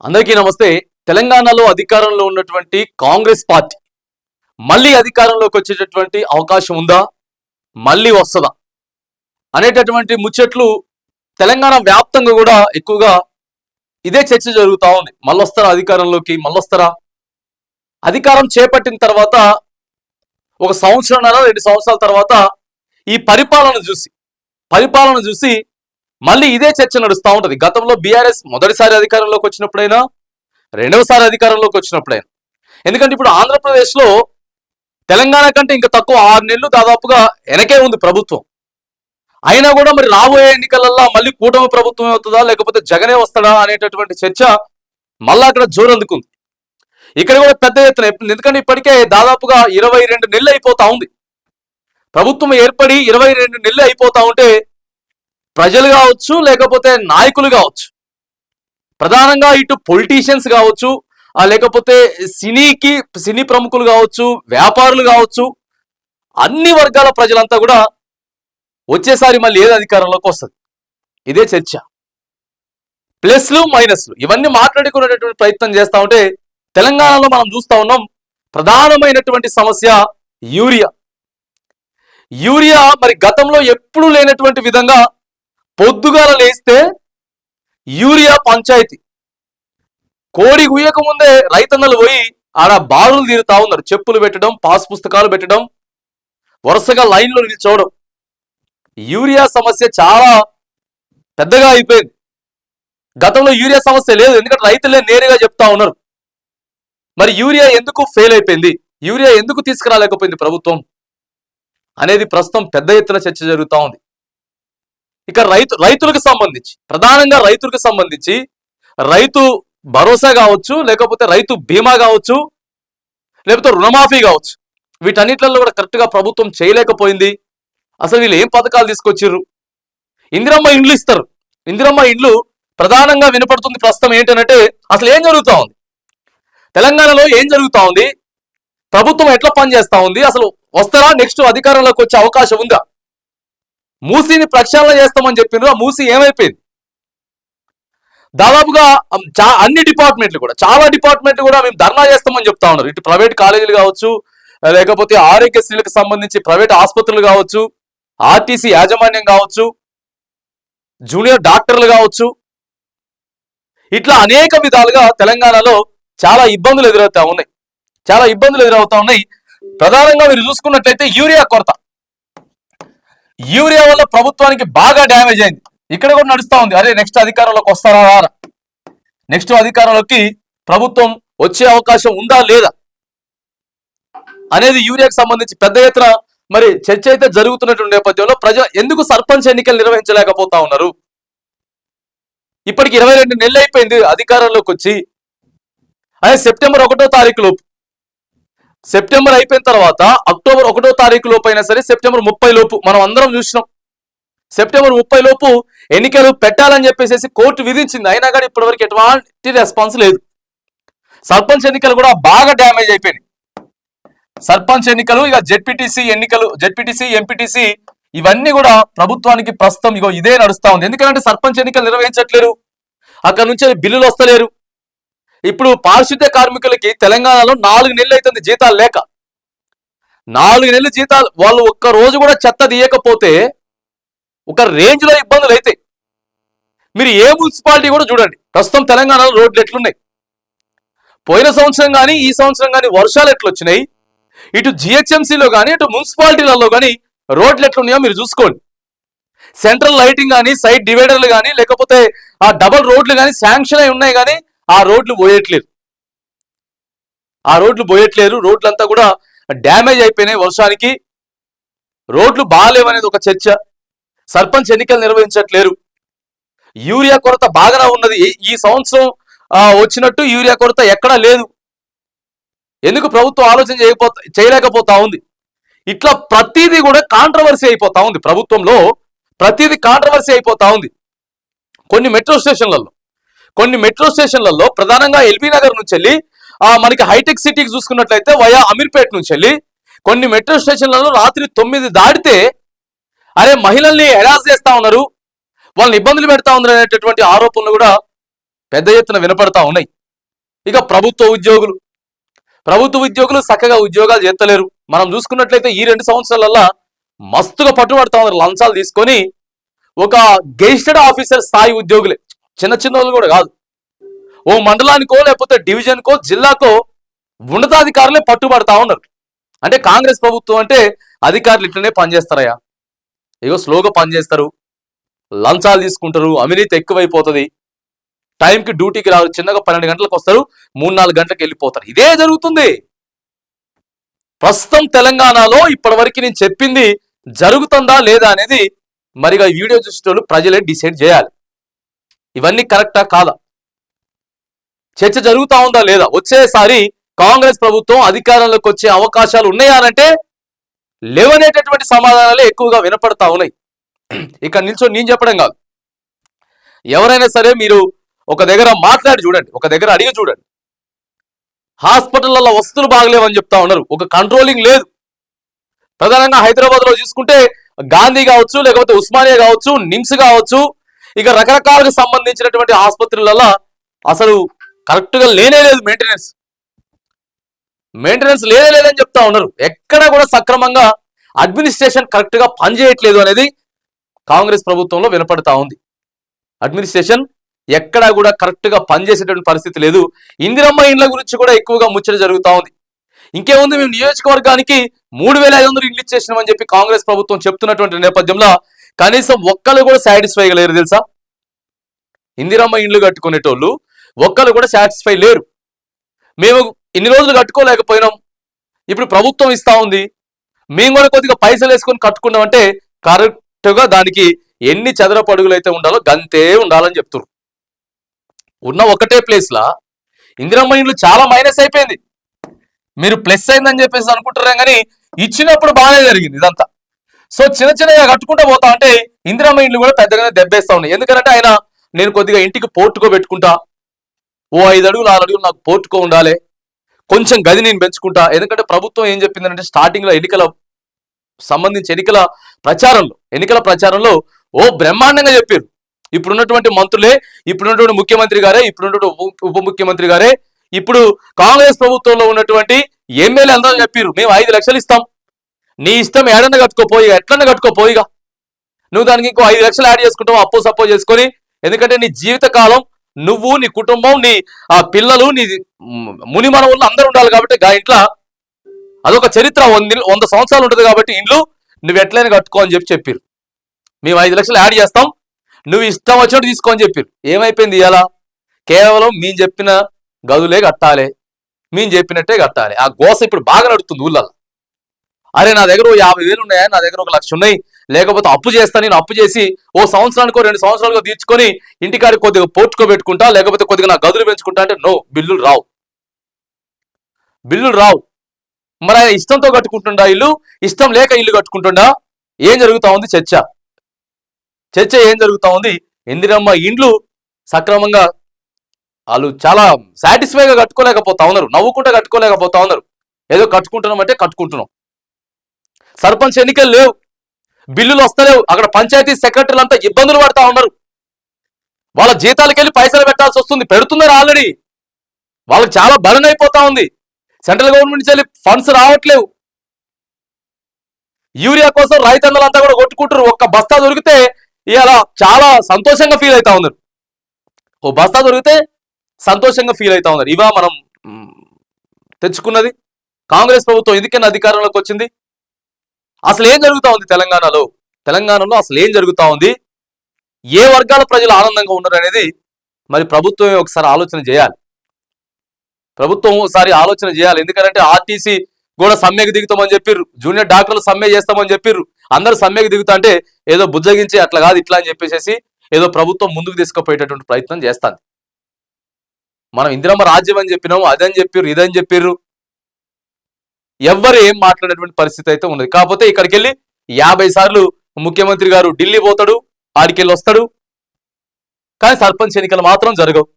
అందరికీ నమస్తే. తెలంగాణలో అధికారంలో ఉన్నటువంటి కాంగ్రెస్ పార్టీ మళ్ళీ అధికారంలోకి వచ్చేటటువంటి అవకాశం ఉందా, మళ్ళీ వస్తుందా అనేటటువంటి ముచ్చట్లు తెలంగాణ వ్యాప్తంగా కూడా ఎక్కువగా ఇదే చర్చ జరుగుతూ ఉంది. మళ్ళొస్తారా అధికారంలోకి, మళ్ళొస్తారా? అధికారం చేపట్టిన తర్వాత ఒక సంవత్సరంన్నర 2 సంవత్సరాల తర్వాత ఈ పరిపాలన చూసి మళ్ళీ ఇదే చర్చ నడుస్తూ ఉంటది. గతంలో బీఆర్ఎస్ మొదటిసారి అధికారంలోకి వచ్చినప్పుడైనా, రెండవసారి అధికారంలోకి వచ్చినప్పుడైనా. ఎందుకంటే ఇప్పుడు ఆంధ్రప్రదేశ్లో తెలంగాణ కంటే ఇంకా తక్కువ 6 నెలలు దాదాపుగా వెనకే ఉంది ప్రభుత్వం. అయినా కూడా మరి రాబోయే ఎన్నికలలో మళ్ళీ కూటమి ప్రభుత్వం అవుతుందా, లేకపోతే జగనే వస్తాడా అనేటటువంటి చర్చ మళ్ళా అక్కడ జోరందుకుంది. ఇక్కడ కూడా పెద్ద ఎత్తున, ఎందుకంటే ఇప్పటికే దాదాపుగా 22 నెలలు అయిపోతా ఉంది. ప్రభుత్వం ఏర్పడి 22 నెలలు అయిపోతా ఉంటే ప్రజలు కావచ్చు, లేకపోతే నాయకులు కావచ్చు, ప్రధానంగా ఇటు పొలిటీషియన్స్ కావచ్చు, లేకపోతే సినీ ప్రముఖులు కావచ్చు, వ్యాపారులు కావచ్చు, అన్ని వర్గాల ప్రజలంతా కూడా వచ్చేసారి మళ్ళీ ఏది అధికారంలోకి వస్తుంది, ఇదే చర్చ. ప్లస్లు మైనస్లు ఇవన్నీ మాట్లాడుకునేటటువంటి ప్రయత్నం చేస్తా ఉంటే తెలంగాణలో మనం చూస్తా ఉన్నాం. ప్రధానమైనటువంటి సమస్య యూరియా మరి గతంలో ఎప్పుడూ లేనటువంటి విధంగా పొద్దుగాల లేస్తే యూరియా పంచాయతీ. కోడి గుయ్యక ముందే రైతన్నలు పోయి ఆడ బారులు తీరుతా ఉన్నారు. చెప్పులు పెట్టడం, పాస్ పుస్తకాలు పెట్టడం, వరుసగా లైన్లో నిల్చోవడం. యూరియా సమస్య చాలా పెద్దగా అయిపోయింది. గతంలో యూరియా సమస్య లేదు, ఎందుకంటే రైతులే నేరుగా చెప్తా ఉన్నారు. మరి యూరియా ఎందుకు ఫెయిల్ అయిపోయింది, యూరియా ఎందుకు తీసుకురాలేకపోయింది ప్రభుత్వం అనేది ప్రస్తుతం పెద్ద ఎత్తున చర్చ జరుగుతూ ఉంది. ఇక రైతులకు సంబంధించి, ప్రధానంగా రైతులకు సంబంధించి రైతు భరోసా కావచ్చు, లేకపోతే రైతు బీమా కావచ్చు, లేకపోతే రుణమాఫీ కావచ్చు, వీటన్నిటిలో కూడా కరెక్ట్గా ప్రభుత్వం చేయలేకపోయింది. అసలు వీళ్ళు ఏం పథకాలు తీసుకొచ్చిర్రు? ఇందిరమ్మ ఇండ్లు ఇస్తారు. ఇందిరమ్మ ఇండ్లు ప్రధానంగా వినపడుతుంది ప్రస్తుతం ఏంటంటే అసలు ఏం జరుగుతూ ఉంది, తెలంగాణలో ఏం జరుగుతూ ఉంది, ప్రభుత్వం ఎట్లా పనిచేస్తా ఉంది, అసలు వస్తారా, నెక్స్ట్ అధికారంలోకి వచ్చే అవకాశం ఉందా? మూసీని ప్రక్షాళన చేస్తామని చెప్పిండ్రు, ఆ మూసీ ఏమైపోయింది? దాదాపుగా అన్ని డిపార్ట్మెంట్లు కూడా, చాలా డిపార్ట్మెంట్లు కూడా మేము ధర్నా చేస్తామని చెప్తా ఉన్నారు. ఇటు ప్రైవేట్ కాలేజీలు కావచ్చు, లేకపోతే ఆరోగ్యశ్రీలకు సంబంధించి ప్రైవేట్ ఆసుపత్రులు కావచ్చు, ఆర్టీసీ యాజమాన్యం కావచ్చు, జూనియర్ డాక్టర్లు కావచ్చు, ఇట్లా అనేక విధాలుగా తెలంగాణలో చాలా ఇబ్బందులు ఎదురవుతా ఉన్నాయి. ప్రధానంగా మీరు చూసుకున్నట్లయితే యూరియా వల్ల ప్రభుత్వానికి బాగా డ్యామేజ్ అయింది. ఇక్కడ కూడా నడుస్తా ఉంది, అరే నెక్స్ట్ అధికారంలోకి వస్తారా, నెక్స్ట్ అధికారంలోకి ప్రభుత్వం వచ్చే అవకాశం ఉందా లేదా అనేది యూరియాకి సంబంధించి పెద్ద ఎత్తున మరి చర్చ అయితే జరుగుతున్నటువంటి నేపథ్యంలో ప్రజలు ఎందుకు సర్పంచ్ ఎన్నికలు నిర్వహించలేకపోతా ఉన్నారు? ఇప్పటికి 22 నెలలు అయిపోయింది అధికారంలోకి వచ్చి. అదే సెప్టెంబర్ 1వ తారీఖు లోపు, సెప్టెంబర్ అయిపోయిన తర్వాత అక్టోబర్ 1వ తారీఖు లోపు అయినా సరే, సెప్టెంబర్ 30 లోపు మనం అందరం చూసినాం. సెప్టెంబర్ 30 లోపు ఎన్నికలు పెట్టాలని చెప్పేసి కోర్టు విధించింది. అయినా కానీ ఇప్పటివరకు ఎటువంటి రెస్పాన్స్ లేదు. సర్పంచ్ ఎన్నికలు కూడా బాగా డ్యామేజ్ అయిపోయినాయి. సర్పంచ్ ఎన్నికలు, ఇక జెడ్పీటీసీ ఎన్నికలు, జెడ్పీటీసీ, ఎంపీటీసీ, ఇవన్నీ కూడా ప్రభుత్వానికి ప్రస్తుతం ఇదే నడుస్తా ఉంది. ఎందుకంటే సర్పంచ్ ఎన్నికలు నిర్వహించట్లేరు, అక్కడ నుంచి బిల్లులు వస్తలేరు. ఇప్పుడు పారిశుద్ధ్య కార్మికులకి తెలంగాణలో 4 నెలలు అవుతుంది జీతాలు లేక. 4 నెలలు జీతాలు, వాళ్ళు ఒక్క రోజు కూడా చెత్త తీయకపోతే ఒక రేంజ్ లో ఇబ్బందులు అయితే మీరు ఏ మున్సిపాలిటీ కూడా చూడండి. ప్రస్తుతం తెలంగాణలో రోడ్లు ఎట్లున్నాయి, పోయిన సంవత్సరం కానీ ఈ సంవత్సరం కానీ వర్షాలు ఎట్లొచ్చినాయి, ఇటు జిహెచ్ఎంసీలో కానీ ఇటు మున్సిపాలిటీలలో కానీ రోడ్లు ఎట్లున్నాయో మీరు చూసుకోండి. సెంట్రల్ లైటింగ్ కానీ, సైడ్ డివైడర్లు కానీ, లేకపోతే ఆ డబల్ రోడ్లు కానీ శాంక్షన్ అయి ఉన్నాయి, కానీ ఆ రోడ్లు పోయట్లేరు. రోడ్లంతా కూడా డ్యామేజ్ అయిపోయినాయి వర్షానికి. రోడ్లు బాగాలేవనేది ఒక చర్చ. సర్పంచ్ ఎన్నికలు నిర్వహించట్లేరు. యూరియా కొరత బాగానే ఉన్నది. ఈ సంవత్సరం వచ్చినట్టు యూరియా కొరత ఎక్కడా లేదు. ఎందుకు ప్రభుత్వం ఆలోచన చేయలేకపోతా ఉంది? ఇట్లా ప్రతిదీ కూడా కాంట్రవర్సీ అయిపోతా ఉంది. ప్రభుత్వంలో ప్రతిదీ కాంట్రవర్సీ అయిపోతా ఉంది. కొన్ని మెట్రో స్టేషన్లలో ప్రధానంగా ఎల్బీ నగర్ నుంచి వెళ్ళి మనకి హైటెక్ సిటీకి చూసుకున్నట్లయితే వయా అమీర్పేట నుంచి వెళ్ళి కొన్ని మెట్రో స్టేషన్లలో రాత్రి 9 దాటితే అరే మహిళల్ని హెరాస్ చేస్తా ఉన్నారు, వాళ్ళని ఇబ్బందులు పెడతా ఉన్నారు అనేటటువంటి ఆరోపణలు కూడా పెద్ద ఎత్తున వినపడతా ఉన్నాయి. ఇక ప్రభుత్వ ఉద్యోగులు చక్కగా ఉద్యోగాలు చేస్తలేరు. మనం చూసుకున్నట్లయితే ఈ 2 సంవత్సరాలల్లా మస్తుగా పట్టుబడతా ఉన్నారు. లంచాలు తీసుకొని ఒక గెజిటెడ్ ఆఫీసర్ స్థాయి ఉద్యోగులే, చిన్న చిన్న వాళ్ళు కూడా కాదు, ఓ మండలానికో లేకపోతే డివిజన్కో జిల్లాకో ఉన్నతాధికారులే పట్టుబడతా ఉన్నారు. అంటే కాంగ్రెస్ ప్రభుత్వం అంటే అధికారులు ఇట్లనే పనిచేస్తారయ్యా, ఇగో స్లోగా పనిచేస్తారు, లంచాలు తీసుకుంటారు, అవినీతి ఎక్కువైపోతుంది, టైంకి డ్యూటీకి రారు, చిన్నగా 12 గంటలకు వస్తారు, 3-4 గంటలకు వెళ్ళిపోతారు. ఇదే జరుగుతుంది ప్రస్తుతం తెలంగాణలో. ఇప్పటివరకు నేను చెప్పింది జరుగుతుందా లేదా అనేది మరిగా వీడియో చూసేటోళ్ళు ప్రజలే డిసైడ్ చేయాలి. ఇవన్నీ కరెక్టా కాదా, చర్చ జరుగుతా ఉందా లేదా, వచ్చేసారి కాంగ్రెస్ ప్రభుత్వం అధికారంలోకి వచ్చే అవకాశాలు ఉన్నాయనంటే లేవనేటటువంటి సమాధానాలే ఎక్కువగా వినపడతా ఉన్నాయి. ఇక్కడ నిల్చొని నేను చెప్పడం కాదు, ఎవరైనా సరే మీరు ఒక దగ్గర మాట్లాడి చూడండి, ఒక దగ్గర అడిగి చూడండి. హాస్పిటల్లో వస్తువులు బాగలేవని చెప్తా ఉన్నారు, ఒక కంట్రోలింగ్ లేదు. ప్రధానంగా హైదరాబాద్ లో చూసుకుంటే గాంధీ కావచ్చు, లేకపోతే ఉస్మానియా కావచ్చు, నిమ్స్ కావచ్చు, ఇక రకరకాలకు సంబంధించినటువంటి ఆసుపత్రులలో అసలు కరెక్ట్ గా లేనే లేదు, మెయింటెనెన్స్ లేనే లేదని చెప్తా ఉన్నారు. ఎక్కడ కూడా సక్రమంగా అడ్మినిస్ట్రేషన్ కరెక్ట్ గా పనిచేయట్లేదు అనేది కాంగ్రెస్ ప్రభుత్వంలో వినపడతా ఉంది. అడ్మినిస్ట్రేషన్ ఎక్కడా కూడా కరెక్ట్ గా పనిచేసేటువంటి పరిస్థితి లేదు. ఇందిరమ్మ ఇండ్ల గురించి కూడా ఎక్కువగా ముచ్చట జరుగుతా ఉంది. ఇంకేముంది, మేము నియోజకవర్గానికి 3500 ఇండ్లు ఇచ్చేసినామని చెప్పి కాంగ్రెస్ ప్రభుత్వం చెప్తున్నటువంటి నేపథ్యంలో కనీసం ఒక్కరు కూడా సాటిస్ఫై లేరు తెలుసా. ఇందిరమ్మ ఇండ్లు కట్టుకునేటోళ్ళు ఒక్కరు కూడా సాటిస్ఫై లేరు. మేము ఇన్ని రోజులు కట్టుకోలేకపోయినాం, ఇప్పుడు ప్రభుత్వం ఇస్తా ఉంది, మేము కూడా కొద్దిగా పైసలు వేసుకొని కట్టుకున్నామంటే కరెక్ట్ గా దానికి ఎన్ని చదరపు అడుగులు అయితే ఉండాలో గంతే ఉండాలని చెప్తున్నారు. ఉన్న ఒకటే ప్లేస్ లా ఇందిరమ్మ ఇండ్లు చాలా మైనస్ అయిపోయింది. మీరు ప్లస్ అయిందని చెప్పేసి అనుకుంటారే కానీ ఇచ్చినప్పుడు బాగానే జరిగింది ఇదంతా. సో చిన్న చిన్నగా కట్టుకుంటూ పోతా అంటే ఇందిరమ్మ ఇండ్లు కూడా పెద్దగానే దెబ్బేస్తా ఉన్నాయి. ఎందుకంటే ఆయన నేను కొద్దిగా ఇంటికి పోర్టుకో పెట్టుకుంటా, ఓ 5 అడుగులు 6 అడుగులు నాకు పోర్టుకో ఉండాలి, కొంచెం గది నేను పెంచుకుంటా. ఎందుకంటే ప్రభుత్వం ఏం చెప్పిందంటే స్టార్టింగ్ లో ఎన్నికల ప్రచారంలో ఓ బ్రహ్మాండంగా చెప్పారు. ఇప్పుడున్నటువంటి మంత్రులే, ఇప్పుడున్నటువంటి ముఖ్యమంత్రి గారే, ఇప్పుడున్నటువంటి ఉప ముఖ్యమంత్రి గారే, ఇప్పుడు కాంగ్రెస్ ప్రభుత్వంలో ఉన్నటువంటి ఎమ్మెల్యే అందరూ చెప్పారు, మేము 5 లక్షలు ఇస్తాం, నీ ఇష్టం ఏడన్నా కట్టుకోపోయిగా, ఎట్లన్నా కట్టుకోపోయిగా, నువ్వు దానికి ఇంకో 5 లక్షలు యాడ్ చేసుకుంటావు అప్పు సప్పో చేసుకొని. ఎందుకంటే నీ జీవితకాలం నువ్వు, నీ కుటుంబం, నీ పిల్లలు, నీ ముని మనవులు అందరూ ఉండాలి కాబట్టి గా ఇంట్లో అదొక చరిత్ర 100 సంవత్సరాలు ఉంటుంది కాబట్టి ఇండ్లు నువ్వు ఎట్లయినా కట్టుకో అని చెప్పారు. మేము 5 లక్షలు యాడ్ చేస్తాం, నువ్వు ఇష్టం వచ్చినట్టు తీసుకో అని చెప్పారు. ఏమైపోయింది ఇలా, కేవలం మేము చెప్పిన గదులే కట్టాలి, మేము చెప్పినట్టే కట్టాలి. ఆ గోస ఇప్పుడు బాగా నడుస్తుంది ఊళ్ళల్లో. అరే నా దగ్గర 50,000 ఉన్నాయా, నా దగ్గర 1 లక్ష ఉన్నాయి, లేకపోతే అప్పు చేస్తా, నేను అప్పు చేసి ఓ సంవత్సరానికో 2 సంవత్సరాలకో తీర్చుకొని ఇంటికాడికి కొద్దిగా పోర్టుకో పెట్టుకుంటా, లేకపోతే కొద్దిగా నా గదులు పెంచుకుంటా అంటే నో, బిల్లులు రావు. మరి ఆయన ఇష్టంతో కట్టుకుంటుండా ఇల్లు, ఇష్టం లేక ఇల్లు కట్టుకుంటుండా? ఏం జరుగుతా ఉంది చర్చ ఏం జరుగుతా ఉంది? ఇందిరమ్మ ఇండ్లు సక్రమంగా వాళ్ళు చాలా సాటిస్ఫైగా కట్టుకోలేకపోతా ఉన్నారు, నవ్వుకుంటా కట్టుకోలేకపోతా ఉన్నారు. ఏదో కట్టుకుంటున్నాం అంటే కట్టుకుంటున్నాం. సర్పంచ్ ఎన్నికలు లేవు, బిల్లులు వస్తలేవు, అక్కడ పంచాయతీ సెక్రటరీలు అంతా ఇబ్బందులు పడతా ఉన్నారు. వాళ్ళ జీతాలకు వెళ్ళి పైసలు పెట్టాల్సి వస్తుంది, పెడుతున్నారు ఆల్రెడీ, వాళ్ళకి చాలా బర్న్ అయిపోతా ఉంది. సెంట్రల్ గవర్నమెంట్ నుంచి వెళ్ళి ఫండ్స్ రావట్లేవు. యూరియా కోసం రైతన్నలంతా కూడా కొట్టుకుంటారు. ఒక్క బస్తా దొరికితే ఇలా చాలా సంతోషంగా ఫీల్ అవుతా ఉన్నారు. ఓ బస్తా దొరికితే సంతోషంగా ఫీల్ అవుతా ఉన్నారు. ఇవా మనం తెచ్చుకున్నది? కాంగ్రెస్ ప్రభుత్వం ఎందుకన్నా అధికారంలోకి వచ్చింది? అసలు ఏం జరుగుతా ఉంది తెలంగాణలో అసలు ఏం జరుగుతా ఉంది? ఏ వర్గాల ప్రజలు ఆనందంగా ఉన్నారు అనేది మరి ప్రభుత్వమే ఒకసారి ఆలోచన చేయాలి. ఎందుకంటే ఆర్టీసీ కూడా సమ్మెకు దిగుతామని చెప్పిర్రు, జూనియర్ డాక్టర్లు సమ్మె చేస్తామని చెప్పిర్రు, అందరూ సమ్మెకు దిగుతా అంటే ఏదో బుజ్జగించి అట్లా కాదు ఇట్లా అని చెప్పేసి ఏదో ప్రభుత్వం ముందుకు తీసుకుపోయేటటువంటి ప్రయత్నం చేస్తాను. మనం ఇందిరమ్మ రాజ్యం అని చెప్పినాము, అదని చెప్పిర్రు, ఇదని చెప్పిర్రు, ఎవ్వరు ఏం మాట్లాడేటువంటి పరిస్థితి అయితే ఉన్నది. కాకపోతే ఇక్కడికి వెళ్ళి 50 సార్లు ముఖ్యమంత్రి గారు ఢిల్లీ పోతాడు, ఆడికెళ్ళి వస్తాడు, కానీ సర్పంచ్ ఎన్నికలు మాత్రం జరగవు.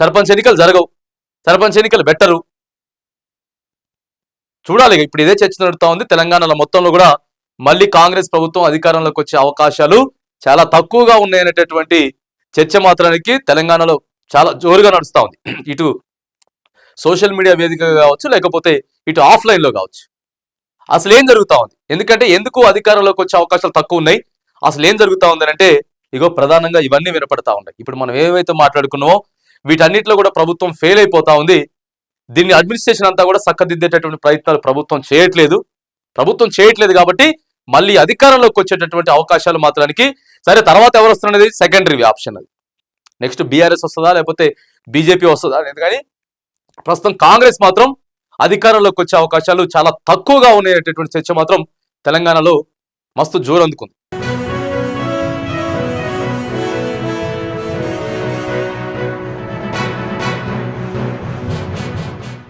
సర్పంచ్ ఎన్నికలు బెట్టరు. చూడాలి, ఇప్పుడు ఇదే చర్చ నడుతా ఉంది. తెలంగాణలో మొత్తంలో కూడా మళ్ళీ కాంగ్రెస్ ప్రభుత్వం అధికారంలోకి వచ్చే అవకాశాలు చాలా తక్కువగా ఉన్నాయనేటటువంటి చర్చ మాత్రానికి తెలంగాణలో చాలా జోరుగా నడుస్తూ ఉంది. ఇటు సోషల్ మీడియా వేదికగా కావచ్చు, లేకపోతే ఇటు ఆఫ్లైన్లో కావచ్చు. అసలు ఏం జరుగుతూ ఉంది, ఎందుకంటే ఎందుకు అధికారంలోకి వచ్చే అవకాశాలు తక్కువ ఉన్నాయి, అసలు ఏం జరుగుతూ ఉందంటే ఇగో ప్రధానంగా ఇవన్నీ వినపడతా ఉన్నాయి. ఇప్పుడు మనం ఏవైతే మాట్లాడుకున్నామో వీటన్నిటిలో కూడా ప్రభుత్వం ఫెయిల్ అయిపోతా ఉంది. దీన్ని అడ్మినిస్ట్రేషన్ అంతా కూడా చక్కదిద్దేటటువంటి ప్రయత్నాలు ప్రభుత్వం చేయట్లేదు కాబట్టి మళ్ళీ అధికారంలోకి వచ్చేటటువంటి అవకాశాలు మాత్రానికి, సరే తర్వాత ఎవరు వస్తున్నది సెకండరీ ఆప్షన్. అది నెక్స్ట్ బీఆర్ఎస్ వస్తుందా లేకపోతే బీజేపీ వస్తుందా అనేది, కానీ ప్రస్తుతం కాంగ్రెస్ మాత్రం అధికారంలోకి వచ్చే అవకాశాలు చాలా తక్కువగా ఉన్నాయనేటటువంటి చర్చ మాత్రం తెలంగాణలో మస్తు జోరు అందుకుంది.